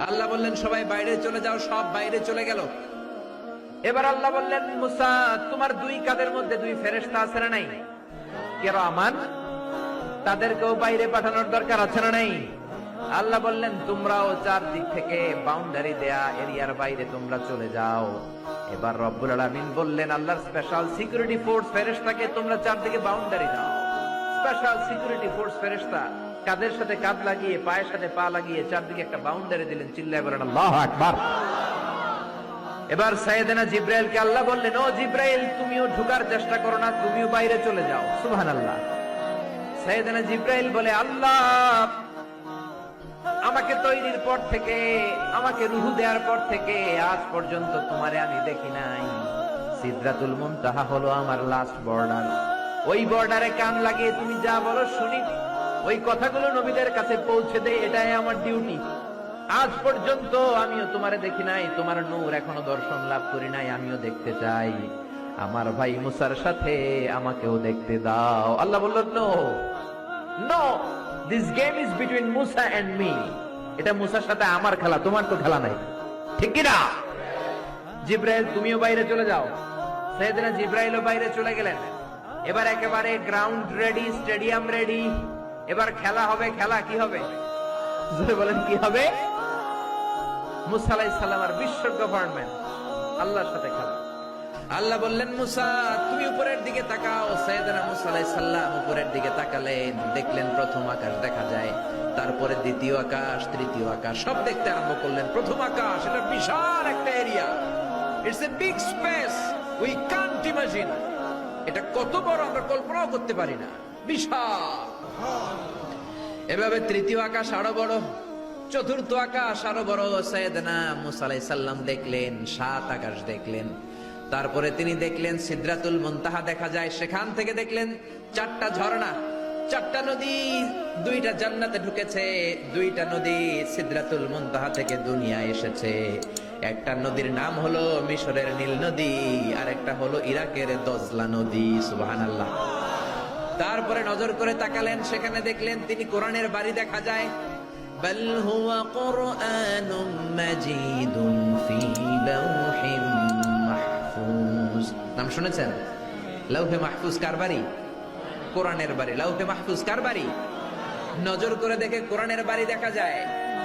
আল্লাহ বললেন সবাই বাইরে চলে যাও, সব বাইরে চলে গেল। এবার আল্লাহ বললেন মুসা, তোমার দুই কাঁধের মধ্যে দুই ফেরেশতা আছে না নাই? কিরামান, তাদেরকেও বাইরে পাঠানোর দরকার আছে না নাই? আল্লাহ বললেন তোমরাও চারদিক থেকে বাউন্ডারি দেয়া এরিয়ার বাইরে তোমরা চলে যাও। এবার রব্বুল আলামিন বললেন আল্লাহর স্পেশাল সিকিউরিটি ফোর্স ফেরেশতাকে তোমরা চারদিকে বাউন্ডারি দাও। স্পেশাল সিকিউরিটি ফোর্স ফেরেশতা কাঁধের সাথে কাঁধ লাগিয়ে পায়ের সাথে পা লাগিয়ে চারদিকে একটা বাউন্ডারি দিলেন। চিল্লায় বলেন আল্লাহু আকবার। এবার সাইয়েদনা জিব্রাইলকে আল্লাহ বললেন, ও জিব্রাইল, তুমিও ঢোকার চেষ্টা করো না, তুমিও বাইরে চলে যাও। সুবহানাল্লাহ। সাইয়েদনা জিব্রাইল বলে, আল্লাহ, আমাকে তৈরির পর থেকে, আমাকে রূহ দেওয়ার পর থেকে আজ পর্যন্ত তোমারে আমি দেখি নাই। সিদরাতুল মুনতাহা হলো আমার লাস্ট বর্ডার। ওই বর্ডারে কান লাগিয়ে তুমি যা বলো শুনি, ওই কথাগুলো নবীদের কাছে পৌঁছে দেই, এটাই আমার ডিউটি। আজ পর্যন্ত আমিও তোমারে দেখি নাই, তোমার নূর এখনো দর্শন লাভ করি নাই, আমিও দেখতে চাই। আমার ভাই মুসার সাথে আমাকেও দেখতে দাও। আল্লাহ বললেন, no no, this game is between Musa and me. এটা মুসার সাথে আমার খেলা, তোমার তো খেলা নাই, ঠিক কি না? জিব্রাইল, তুমিও বাইরে চলে যাও। সাইয়েদনা জিব্রাইলও বাইরে চলে গেলেন। এবার একেবারে গ্রাউন্ড রেডি, স্টেডিয়াম রেডি। এবার খেলা হবে। খেলা কি হবে? জোরে বলেন, কি হবে? মুসা আলাইহিস সালাম আর বিশ্ব গভর্নমেন্ট, আল্লাহর সাথে খেলা। আল্লাহ বললেন, মুসা তুমি উপরের দিকে তাকাও। সাইয়েদনা মুসা আলাইহিস সালাম উপরের দিকে তাকালেন, দেখলেন প্রথম আকাশ দেখা যায়, তারপরে দ্বিতীয় আকাশ, তৃতীয় আকাশ, সব দেখতে আরম্ভ করলেন। প্রথম আকাশ, এটা বিশাল একটা area, it's a big space, we can't imagine. এটা কত বড় আমরা কল্পনাও করতে পারি না, বিশাল। এভাবে তৃতীয় আকাশ আরো বড়, চতুর্থ আকাশ আরো বড়। সাইয়েদনা মুসা আলাইহিস সালাম দেখলেন 7 আকাশ দেখলেন। তারপরে তিনি দেখলেন সিদরাতুল মুনতাহা দেখা যায়, সেখান থেকে দেখলেন 4টা ঝর্ণা, 4টা নদী, 2টা জান্নাতে ঢুকেছে, 2টা নদী সিদরাতুল মুনতাহা থেকে দুনিয়ায় এসেছে। একটা নদীর নাম হলো মিশরের নীল নদী, আর একটা হলো ইরাকের দজলা নদী। সুবহানাল্লাহ। তারপরে নজর করে তাকালেন, সেখানে দেখলেন তিনি কোরআনের বাড়ি দেখা যায়। বাল হুয়া কুরআনুম মাজিদুন ফি লাওহিম মাহফুজ। নাম শুনেছেন? লাওহে মাহফুজ কার বাড়ি? কোরআনের বাড়ি। লাওহে মাহফুজ কার বাড়ি? নজর করে দেখে কোরআনের বাড়ি দেখা যায়।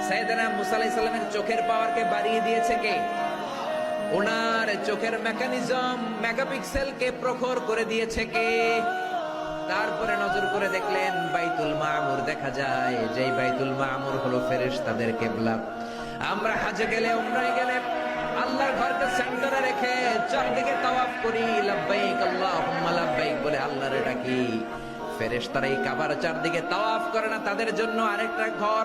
সাইয়েদনা মুসা আলাইহিস সালামের চোখের পাওয়ারকে বাড়িয়ে দিয়েছে কে? ওনার চোখের মেকানিজম, মেগাপিক্সেলকে প্রখর করে দিয়েছে কে? তারপরে নজর করে দেখলেন বাইতুল মামুর দেখা যায়, যেই বাইতুল মামুর হলো ফেরেশতাদের কিবলা। আমরা হজে গেলে, উমরায় গেলে আল্লাহর ঘরকে সেন্টারে রেখে চারদিকে তাওয়াফ করি, লাব্বাইক আল্লাহুম্মা লাব্বাইক বলে আল্লাহরে ডাকি। ফেরেশতারা এই কাবার চারদিকে তাওয়াফ করে না, তাদের জন্য আরেকটা ঘর,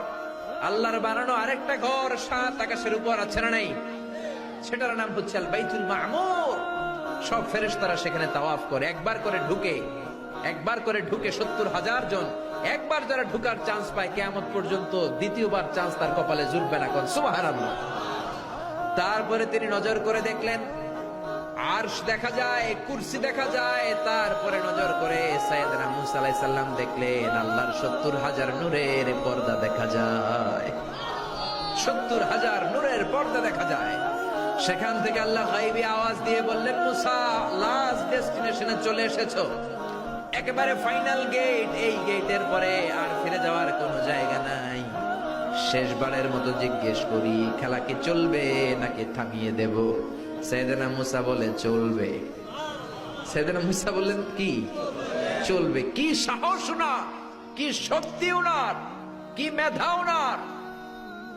আল্লাহর বানানো আরেকটা ঘর 7 আকাশের উপর আছে না নাই? সেটার নাম হচ্ছে আল বাইতুল মামুর। সব ফেরেশতারা সেখানে তাওয়াফ করে, একবার করে ঢুকে 70,000 জন। একবার যারা ঢুকার চান্স পায় কিয়ামত পর্যন্ত দ্বিতীয়বার চান্স তার কপালে জুটবে না। কোন সুবহানাল্লাহ। তারপরে তিনি নজর করে দেখলেন আরশ দেখা যায়, কুরসি দেখা যায়। তারপরে নজর করে সাইয়েদনা মুসা আলাইহিস সালাম দেখলেন আল্লাহর 70,000 নূরের পর্দা দেখা যায়। 70,000 নূরের পর্দা দেখা যায়। সেখান থেকে আল্লাহ গায়বী আওয়াজ দিয়ে বললেন, মুসা, লাস্ট ডেস্টিনেশনে চলে এসেছো, একেবারে ফাইনাল গেট। এই গেটের পরে আর ফিরে যাওয়ার কোনো জায়গা নাই। শেষবারের মতো জিজ্ঞেস করি, খেলা কি চলবে নাকি থামিয়ে দেব? সাইয়েদনা মুসা বলে চলবে। সাইয়েদনা মুসা বললেন, কি চলবে? কি সাহস ওনার, কি শক্তি ওনার, কি মেধা ওনার,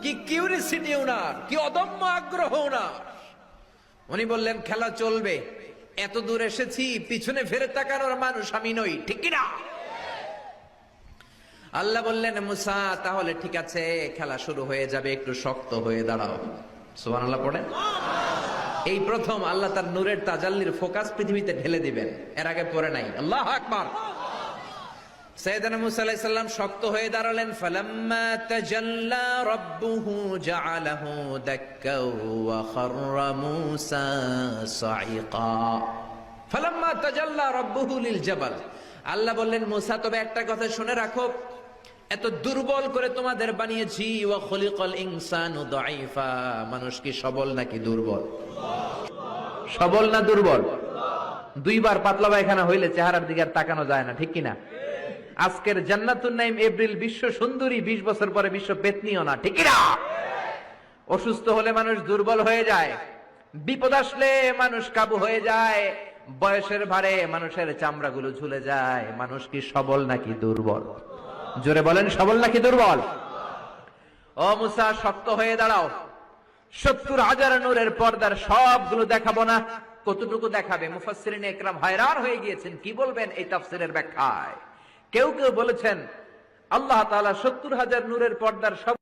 কি কিউরিসিটি ওনার, কি অদম্য আগ্রহ ওনার। উনি বললেন খেলা চলবে। এত দূর এসেছি, পিছনে ফিরে তাকানোর মানুষ আমি নই, ঠিক কিনা? আল্লাহ বললেন, মুসা তাহলে ঠিক আছে, খেলা শুরু হয়ে যাবে, একটু শক্ত হয়ে দাঁড়াও। সুবহানাল্লাহ পড়েন। এই প্রথম আল্লাহ তার নূরের তাজাল্লির ফোকাস পৃথিবীতে ঢেলে দিবেন, এর আগে পড়ে নাই। আল্লাহু আকবার। সাইয়েদনা মুসা আলাইহিস সালাম শক্ত হয়ে দাঁড়ালেন। ফালাম্মা তাজাল্লা রাব্বুহু জাআলাহু দাক্কা ওয়া খাররা মুসা সাইকা। ফালাম্মা তাজাল্লা রাব্বুহু লিল জাবাল। আল্লাহ বললেন, মুসা তবে একটা কথা শুনে রাখো, এত দুর্বল করে তোমাদের বানিয়েছি। ওয়া খুলিকাল ইনসানু দাঈফা, মানুষ কি সবল নাকি দুর্বল? সবল না দুর্বল? দুইবার পাতলা পায়খানা হইলে চেহারার দিকে আর তাকানো যায় না, ঠিক কিনা? আজকের জান্নাতুন নাইম এপ্রিল বিশ্ব সুন্দরী, 20 বছর পরে বিশ্ব পেতনিও না, ঠিক কিনা? অসুস্থ হলে মানুষ দুর্বল হয়ে যায়, বিপদ আসলে মানুষ কাবু হয়ে যায়, বয়সের ভারে মানুষের চামড়াগুলো ঝুলে যায়। মানুষ কি সবল নাকি দুর্বল? জোরে বলেন, সবল নাকি দুর্বল? ও মুসা, শক্ত হয়ে দাঁড়াও। 70,000 নূরের পর্দার সবগুলো দেখাবো না, কতটুকু দেখাবে? মুফাসসিরিনে ইকরাম হয়রান হয়ে গিয়েছেন, কি বলবেন এই তাফসীরের ব্যাখ্যায়। কেউ কেউ বলেছেন আল্লাহ তাআলা 70,000 নূরের পর্দার সব